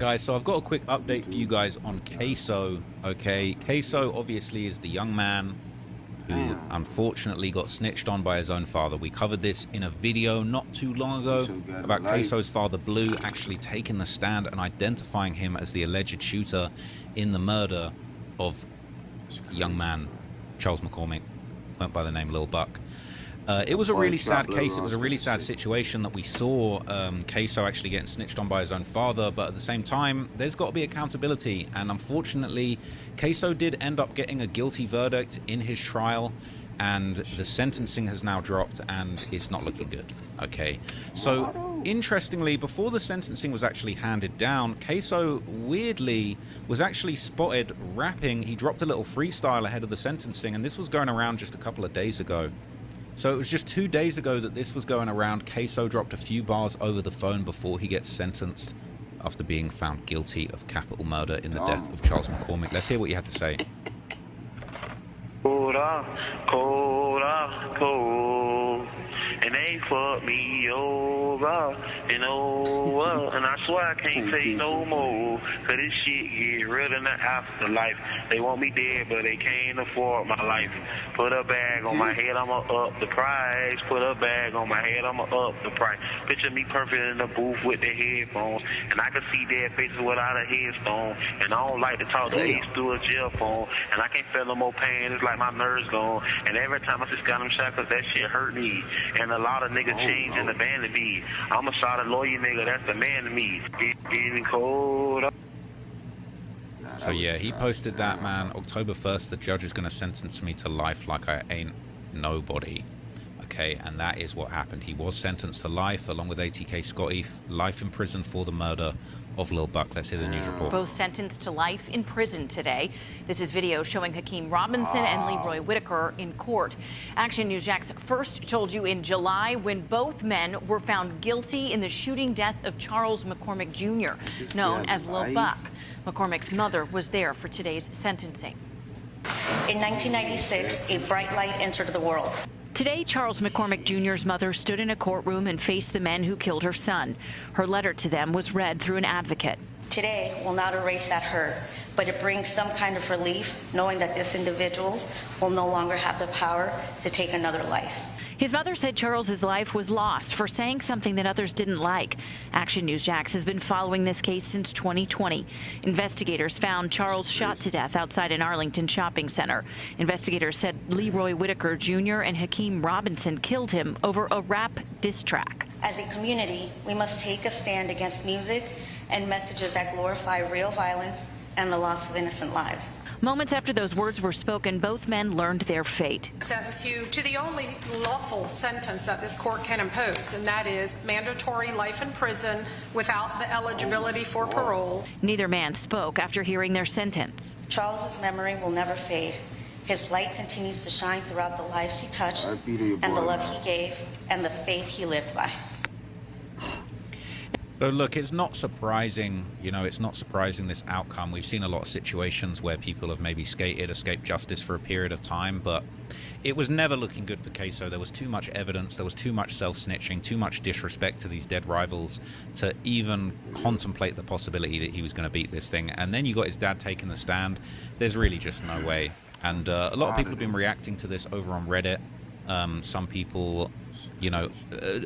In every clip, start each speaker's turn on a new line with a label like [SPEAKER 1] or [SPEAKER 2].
[SPEAKER 1] Guys, so I've got a quick update for you guys on Ksoo, okay? Ksoo obviously is the young man who unfortunately got snitched on by his own father. We covered this in a video not too long ago about Ksoo's father, Blue, actually taking the stand and identifying him as the alleged shooter in the murder of a young man, Charles McCormick, went by the name Lil Buck. It was a really sad case. It was a really sad situation that we saw Ksoo actually getting snitched on by his own father, but at the same time, there's got to be accountability. And unfortunately, Ksoo did end up getting a guilty verdict in his trial, and the sentencing has now dropped, and it's not looking good. Okay, so interestingly, before the sentencing was actually handed down, Ksoo weirdly was actually spotted rapping. He dropped a little freestyle ahead of the sentencing, and this was going around just a couple of days ago. So it was just 2 days ago that this was going around. Ksoo dropped a few bars over the phone before he gets sentenced after being found guilty of capital murder in the death of Charles McCormick. Let's hear what you had to say.
[SPEAKER 2] Cold, and they fucked me over, you know, and I swear I can't take no more, cause this shit get real in the afterlife. They want me dead, but they can't afford my life. Put a bag on my head, I'ma up the price. Put a bag on my head, I'ma up the price. Picture me perfect in the booth with the headphones, and I can see their faces without a headstone, and I don't like to talk to Ace through a jail phone, and I can't feel no more pain, it's like my nerves gone, and every time I just got them shot, cause that shit hurt me, and a lot of niggas change and abandon me. I'm a solid lawyer nigga, that's the man to me. Getting cold.
[SPEAKER 1] So yeah, he posted that, man. October 1st, the judge is going to sentence me to life like I ain't nobody. Okay, and that is what happened. He was sentenced to life, along with ATK Scotty, life in prison for the murder of Lil Buck. Let's hear the news report.
[SPEAKER 3] Both sentenced to life in prison today. This is video showing Hakeem Robinson and Leroy Whitaker in court. Action News Jax first told you in July when both men were found guilty in the shooting death of Charles McCormick Jr., known as Lil Buck. McCormick's mother was there for today's sentencing.
[SPEAKER 4] In 1996, a bright light entered the world.
[SPEAKER 3] Today, Charles McCormick Jr.'s mother stood in a courtroom and faced the men who killed her son. Her letter to them was read through an advocate.
[SPEAKER 4] Today will not erase that hurt, but it brings some kind of relief knowing that these individuals will no longer have the power to take another life.
[SPEAKER 3] His mother said Charles's life was lost for saying something that others didn't like. Action News Jax has been following this case since 2020. Investigators found Charles shot to death outside an Arlington shopping center. Investigators said Leroy Whitaker Jr. and Hakeem Robinson killed him over a rap diss track.
[SPEAKER 4] As a community, we must take a stand against music and messages that glorify real violence and the loss of innocent lives.
[SPEAKER 3] Moments after those words were spoken, both men learned their fate.
[SPEAKER 5] Sentence you to the only lawful sentence that this court can impose, and that is mandatory life in prison without the eligibility for parole.
[SPEAKER 3] Neither man spoke after hearing their sentence.
[SPEAKER 4] Charles's memory will never fade. His light continues to shine throughout the lives he touched, and the love he gave, and the faith he lived by.
[SPEAKER 1] So look, it's not surprising, you know, it's not surprising this outcome. We've seen a lot of situations where people have maybe escaped justice for a period of time, but it was never looking good for Ksoo. There was too much evidence, there was too much self-snitching, too much disrespect to these dead rivals to even contemplate the possibility that he was going to beat this thing. And then you got his dad taking the stand. There's really just no way. And a lot of people have been reacting to this over on Reddit. Some people, you know,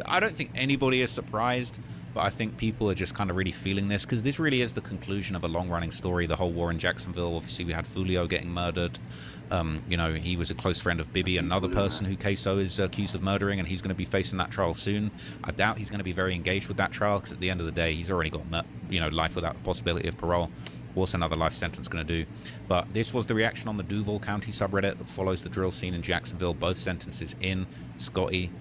[SPEAKER 1] I don't think anybody is surprised, but I think people are just kind of really feeling this because this really is the conclusion of a long-running story. The whole war in Jacksonville. Obviously, we had Fulio getting murdered. You know, he was a close friend of Bibby, another person who Ksoo is accused of murdering, and he's going to be facing that trial soon. I doubt he's going to be very engaged with that trial because at the end of the day, he's already got, you know, life without the possibility of parole. What's another life sentence going to do? But this was the reaction on the Duval County subreddit that follows the drill scene in Jacksonville. Both sentences in. Scotty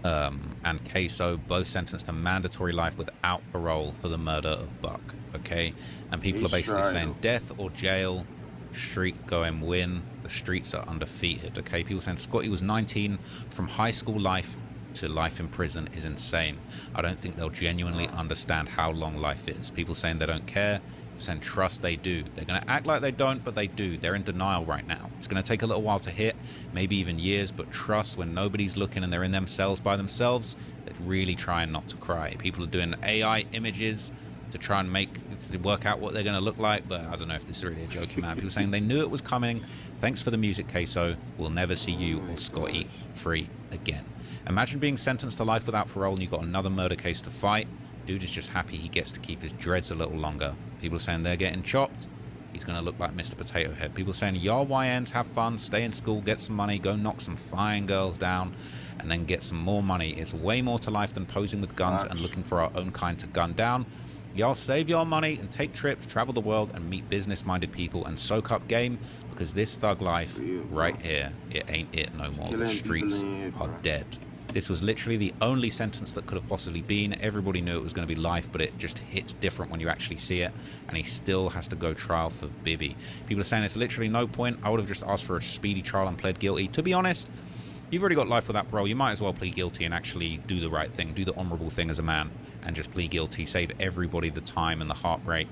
[SPEAKER 1] and Ksoo both sentenced to mandatory life without parole for the murder of Buck. Okay, and people are basically saying death or jail, street going win. The streets are undefeated. Okay, people saying Scotty was 19, from high school life to life in prison is insane. I don't think they'll genuinely understand how long life is. People saying they don't care. People saying trust, they do. They're going to act like they don't, but they do. They're in denial right now. It's going to take a little while to hit, maybe even years, but trust, when nobody's looking and they're in themselves by themselves, they're really trying not to cry. People are doing AI images to try and make to work out what they're going to look like, but I don't know if this is really a joking man. People saying they knew it was coming. Thanks for the music, Ksoo. We'll never see you or Scotty free again. Imagine being sentenced to life without parole and you've got another murder case to fight. Dude is just happy he gets to keep his dreads a little longer. People are saying they're getting chopped. He's going to look like Mr. Potato Head. People are saying, y'all YNs, have fun, stay in school, get some money, go knock some fine girls down, and then get some more money. It's way more to life than posing with guns and looking for our own kind to gun down. Y'all save your money and take trips, travel the world, and meet business-minded people and soak up game, because this thug life right here, it ain't it no more. The streets are dead. This was literally the only sentence that could have possibly been. Everybody knew it was going to be life, but it just hits different when you actually see it. And he still has to go trial for Bibby. People are saying it's literally no point. I would have just asked for a speedy trial and pled guilty. To be honest, you've already got life without parole. You might as well plead guilty and actually do the right thing. Do the honorable thing as a man and just plead guilty. Save everybody the time and the heartbreak.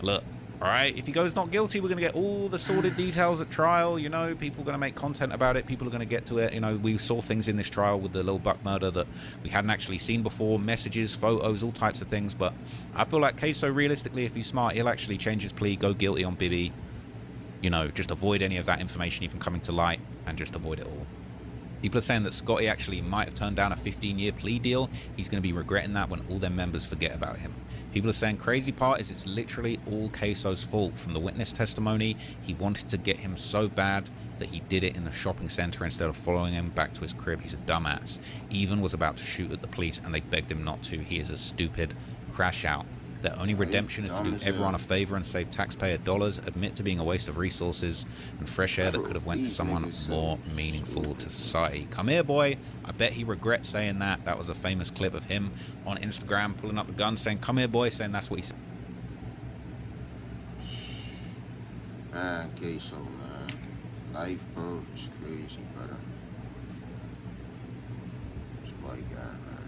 [SPEAKER 1] Look. All right, if he goes not guilty, we're going to get all the sordid details at trial. You know, people are going to make content about it. People are going to get to it. You know, we saw things in this trial with the Lil Buck murder that we hadn't actually seen before. Messages, photos, all types of things. But I feel like Ksoo, realistically, if he's smart, he'll actually change his plea, go guilty on Bibby. You know, just avoid any of that information even coming to light and just avoid it all. People are saying that Scotty actually might have turned down a 15-year plea deal. He's going to be regretting that when all their members forget about him. People are saying crazy part is it's literally all Ksoo's fault. From the witness testimony, he wanted to get him so bad that he did it in the shopping center instead of following him back to his crib. He's a dumbass. Even was about to shoot at the police and they begged him not to. He is a stupid crash out. Their only redemption is to do everyone a favor and save taxpayer dollars, admit to being a waste of resources and fresh air that could have went to someone more meaningful to society. Come here, boy. I bet he regrets saying that. That was a famous clip of him on Instagram pulling up the gun saying, come here, boy, saying that's what he said.
[SPEAKER 6] Man, Ksoo, man. Life, bro, is crazy, brother. This white guy, man.